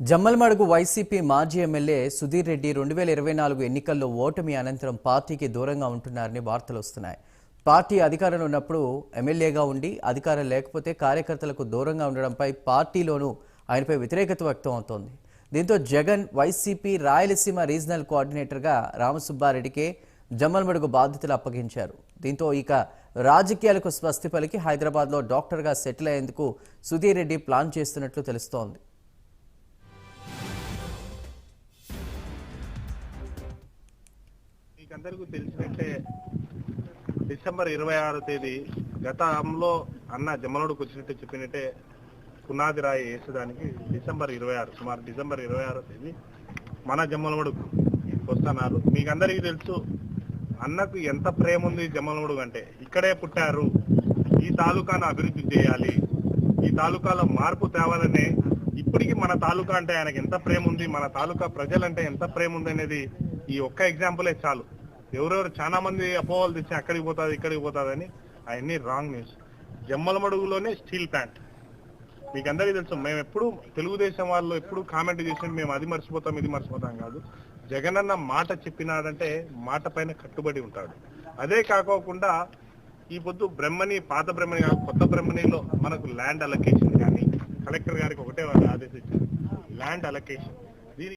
Jammalamadugu YCP మాజీ MLA Sudheer Reddy 2024 ఎన్నికల్లో ఓటమి అనంతరం పార్టీకి దూరంగా ఉంటున్నారని వార్తలు వస్తున్నాయి. పార్టీ అధికారంలో ఉన్నప్పుడు ఎమ్మెల్యేగా ఉండి అధికారం లేకపోతే కార్యకర్తలకు దూరంగా ఉండడంపై పార్టీలోనూ ఆయనపై వ్యతిరేకత వ్యక్తం అవుతోంది. దీంతో జగన్ వైసీపీ రాయలసీమ రీజనల్ కోఆర్డినేటర్గా రామసుబ్బారెడ్డికే జమ్మలమడుగు బాధ్యతలు అప్పగించారు. దీంతో ఇక రాజకీయాలకు స్వస్తి పలికి హైదరాబాద్లో డాక్టర్గా సెటిల్ అయ్యేందుకు సుధీర్ రెడ్డి ప్లాన్ చేస్తున్నట్లు తెలుస్తోంది. అందరికీ తెలిసినట్టే డిసెంబర్ 26వ తేదీ గతంలో అన్న జమ్మలమడుగుకు వచ్చినట్టు చెప్పినట్టే పునాది రాయి వేసేదానికి డిసెంబర్ 26వ తేదీ మన జమ్మలమడుగు వస్తున్నారు. మీకు అందరికీ తెలుసు అన్నకు ఎంత ప్రేమ ఉంది జమ్మలమడుగు అంటే. ఇక్కడే పుట్టారు, ఈ తాలూకాను అభివృద్ధి చేయాలి, ఈ తాలూకాలో మార్పు తేవాలనే ఇప్పటికీ మన తాలూకా అంటే ఆయనకి ఎంత ప్రేమ ఉంది, మన తాలూకా ప్రజలంటే ఎంత ప్రేమ ఉంది అనేది ఈ ఒక్క ఎగ్జాంపులే చాలు. ఎవరెవరు చాలా మంది అపోహలు తెచ్చి అక్కడికి పోతుంది ఇక్కడికి పోతుందని అవన్నీ రాంగ్ న్యూస్. జమ్మలమడుగులోనే స్టీల్ ప్లాంట్. మీకు అందరికీ తెలుసు, మేము ఎప్పుడు తెలుగుదేశం వాళ్ళు ఎప్పుడు కామెంట్ చేసి మేము అది మర్చిపోతాం ఇది మర్చిపోతాం కాదు. జగన్ అన్న మాట చెప్పినాడంటే మాట పైన కట్టుబడి ఉంటాడు. అదే కాకోకుండా ఈ పొద్దు బ్రహ్మణి, పాత బ్రహ్మణి కాదు కొత్త బ్రహ్మణిలో మనకు ల్యాండ్ అలొకేషన్ కానీ కలెక్టర్ గారికి ఒకటే వాళ్ళు ఆదేశించారు, ల్యాండ్ అలొకేషన్